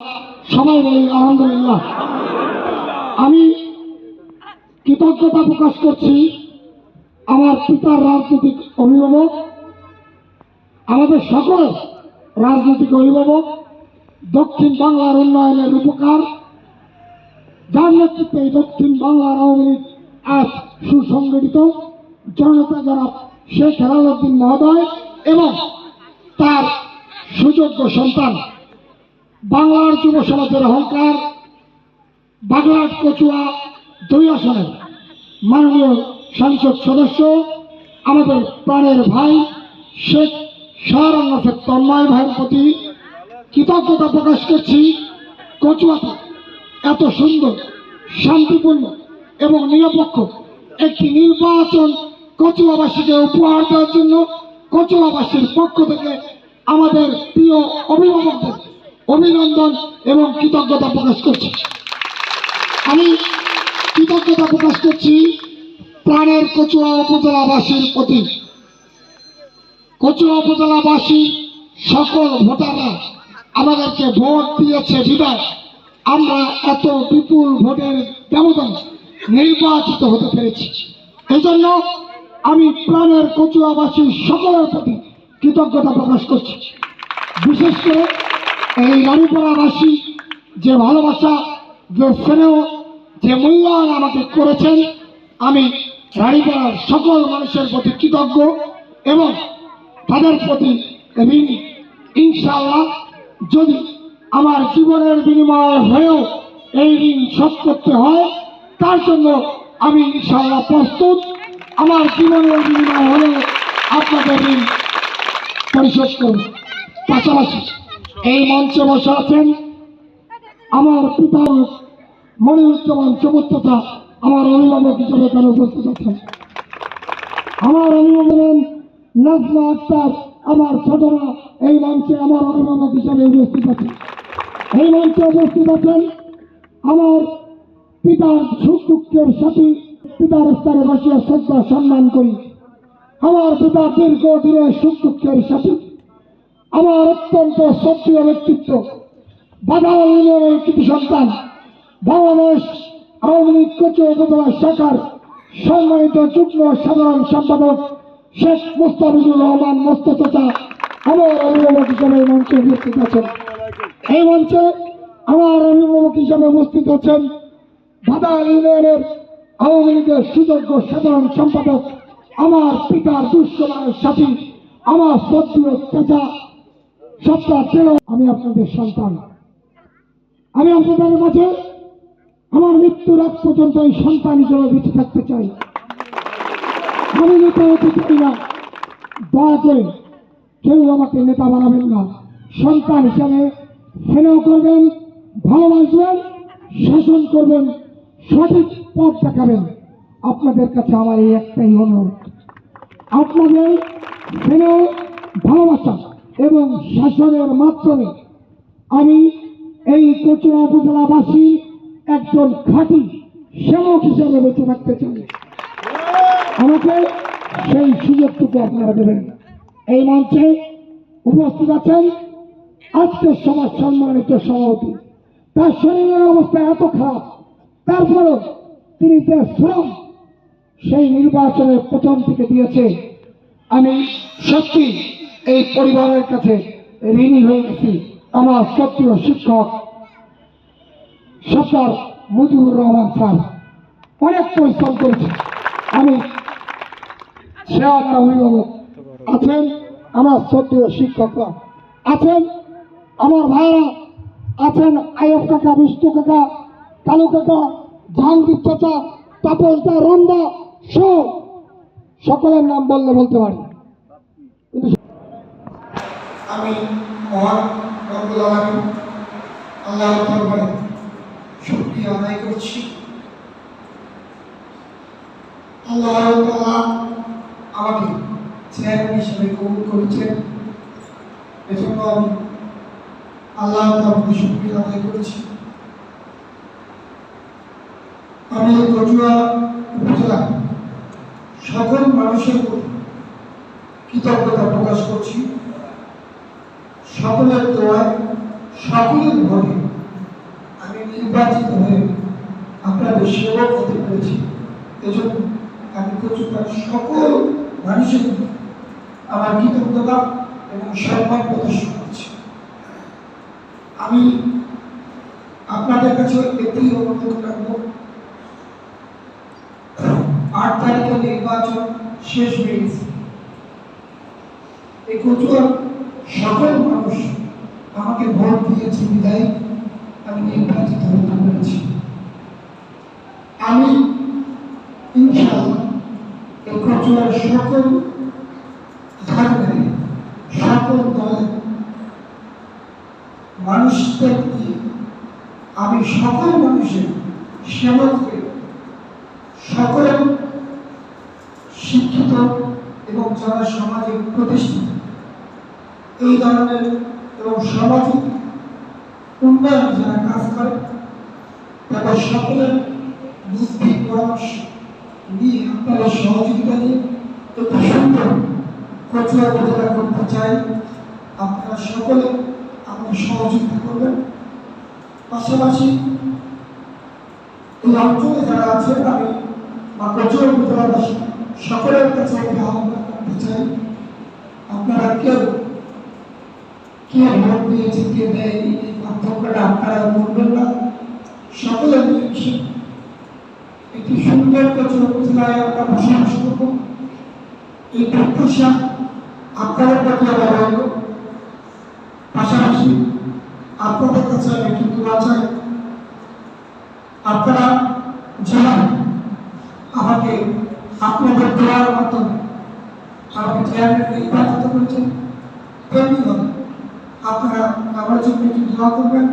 সবাই বলি আলহামদুলিল্লাহ। আমি কৃতজ্ঞতা প্রকাশ করছি আমার পিতার রাজনৈতিক অভিভাবক, আমাদের সকল রাজনৈতিক অভিভাবক, দক্ষিণ বাংলার উন্নয়নের রূপকার, যার নেতৃত্বে দক্ষিণ বাংলার আওয়ামী লীগ আজ সুসংগঠিত, জনতা জনাব শেখ হেলালুদ্দিন মহোদয় এবং তার সুযোগ্য সন্তান, বাংলার যুব সমাজের অহংকার, বাগলাট কচুয়া 2 আসনের মাননীয় সংসদ সদস্য, আমাদের প্রাণের ভাই শেখ শাহরানাফের তন্ময় ভাইয়ের প্রতি কৃতজ্ঞতা প্রকাশ করছি। কচুয়াতে এত সুন্দর, শান্তিপূর্ণ এবং নিরপেক্ষ একটি নির্বাচন কচুয়াবাসীকে উপহার দেওয়ার জন্য কচুয়াবাসীর পক্ষ থেকে আমাদের প্রিয় অভিভাবকদের অভিনন্দন এবং কৃতজ্ঞতা প্রকাশ করছি। আমি কৃতজ্ঞতা প্রকাশ করছি প্রাণের কচুয়া উপজেলাবাসীর প্রতি। কচুয়া উপজেলাবাসী সকল ভোটাররা আমাদেরকে ভোট দিয়েছে বিধায় আমরা এত বিপুল ভোটের ব্যবধানে নির্বাচিত হতে পেরেছি। এই জন্য আমি প্রাণের কচুয়াবাসী সকলের প্রতি কৃতজ্ঞতা প্রকাশ করছি। বিশেষ করে এই রানীপাড়াবাসী যে ভালোবাসা, যে স্নেহ, যে মূল্যায়ন আমাকে করেছেন, আমি রানীপাড়ার সকল মানুষের প্রতি কৃতজ্ঞ এবং তাদের প্রতি ঋণী। ইনশাআল্লাহ যদি আমার জীবনের বিনিময় হয়েও এই ঋণ শোধ করতে হয়, তার জন্য আমি ইনশাআল্লাহ প্রস্তুত। আমার জীবনের বিনিময় হলেও আপনাদের ঋণ পরিশোধ করব। পাশাপাশি এই মঞ্চে বসে আছেন আমার পিতা মনিরুজ্জামান চমৎকাতা, আমার অভিভাবক হিসেবে এখানে উপস্থিত আছেন। আমার অভিভাবক নাজমা আক্তার, আমার ছোটরা এই মঞ্চে আমার অভিভাবক হিসেবে উপস্থিত আছেন। এই মঞ্চে উপস্থিত আছেন আমার পিতার সুখ দুঃখের সাথী, পিতার স্তরে বসিয়ে শ্রদ্ধা সম্মান করি। আমার পিতার দীর্ঘ দিনের সুখ দুঃখের সাথী, আমার অত্যন্ত শ্রদ্ধেয় ব্যক্তিত্ব, বাঘাল ইউনিয়নের কৃতি সন্তান, বাংলাদেশ আওয়ামী লীগ কচুয়া উপজেলা শাখার সম্মানিত যুগ্ম সাধারণ সম্পাদক শেখ মুস্তাফিজুর রহমান মোস্তফা, আমার অভিভাবক হিসেবে এই মঞ্চে উপস্থিত আছেন। এই মঞ্চে আমার অভিভাবক হিসেবে উপস্থিত আছেন বাঘাল ইউনিয়নের আওয়ামী লীগের সুযোগ্য সাধারণ সম্পাদক, আমার পিতার দুঃসময়ের সাথী, আমার শ্রদ্ধেয় চাচা সত্তা তেল। আমি আপনাদের সন্তান, আমি আপনাদের মাঝে আমার মৃত্যুর আগ পর্যন্ত এই সন্তান হিসেবে বেঁচে থাকতে চাই। আমি নেতা হতে চাই না, দয়া করে কেউ আমাকে নেতা বানাবেন না। সন্তান হিসাবে স্নেহ করবেন, ভালোবাসবেন, শাসন করবেন, সঠিক পথ দেখাবেন। আপনাদের কাছে আমার এই একটাই অনুরোধ, আপনাদের স্নেহ, ভালোবাসা এবং শাসনের মাধ্যমে আমি এই কচুয়া উপজেলাবাসী একজন খাঁটি সেবক হিসেবে বেঁচে থাকতে চাই। আমাকে সেই সুযোগটুকু আপনারা দেবেন। এই মঞ্চে উপস্থিত আছেন আজকের সমাজ সম্মানিত সভাপতি, তার শরীরের অবস্থা এত খারাপ, তারপরেও তিনি যে শ্রম সেই নির্বাচনের প্রথম থেকে দিয়েছে, আমি সত্যি এই পরিবারের কাছে ঋণী হয়ে গেছি। আমার শ্রদ্ধেয় শিক্ষক সরকার মুজিবুর রহমান স্যার অনেক পরিশ্রম করেছে। আমি সে আমার অভিভাবক আছেন, আমার শ্রদ্ধেয় শিক্ষকরা আছেন, আমার ভাইরা আছেন, আয়ব কাকা, বিষ্ণু কাকা, কালু কাকা, জাহাঙ্গীর চাচা, তাপসদা, রন্দা সহ সকলের নাম বললে বলতে পারি। আমি মহান রব্বুল আলামিন আল্লাহর দরবারে শুকরিয়া আদায় করছি। আল্লাহ তাআলা আমাকে চেয়ারম্যান হিসেবে কবুল করেছেন, এজন্য আমি আল্লাহ তাআলাকে শুকরিয়া আদায় করছি। আমি কচুয়া উপজেলা সকল মানুষের প্রতি কৃতজ্ঞতা প্রকাশ করছি। সকলের দোয়ায়, সকলের ভোটে হয়ে আপনাদের সেবক হতে পেরেছি। এজন্য আমি কচুয়ার সকল মানুষের আমার কৃতজ্ঞতা এবং সম্মান প্রদর্শন করছি। আমি আপনাদের কাছে একটি অনুরোধ রাখবো, 8 তারিখে নির্বাচন শেষ হয়ে গেছে। এই কচুয়ার সকল মানুষ আমাকে ভোট দিয়েছে বিদায় আমি নির্বাচিত হতে পেরেছি। আমি ইনশাআল্লাহ এই কচুয়ার সকল ধর্মের সকল দলের মানুষদের নিয়ে আমি সকল মানুষের সেবা করে সকল শিক্ষিত এবং যারা সমাজে প্রতিষ্ঠিত এই ধরনের এবং সামাজিক উন্নয়ন যারা কাজ করে তাদের সকলের বুদ্ধি পরামর্শ নিয়ে আপনারা সহযোগিতা নিয়ে একটু সুন্দর কচুয়া উপজেলা করতে চাই। আপনারা সকলে আমাদের সহযোগিতা করবেন। পাশাপাশি এই অঞ্চলে যারা আছেন আমি কচুয়া উপজেলাবাসী সকলের কাছে একটা আহ্বান করতে চাই, আপনারা কেউ কে ভোট দিয়েছে কে দেয়নি এই পার্থক্যটা আপনারা বলবেন না। সকলে মিলেমিশে একটি সুন্দর কচুয়া উপজেলায় আমরা বসবাস করব। এই প্রত্যাশা আপনাদের প্রতি আমার রইল। পাশাপাশি আপনাদের কাছে আমি একটু দোয়া চাই, আপনারা যেভাবে আমাকে আপনাদের দোয়ার মাধ্যমে আমাকে চেয়ারম্যান নির্বাচিত করেছেন তেমনি হবে আপনারা আমার জন্য একটু দোয়া করবেন।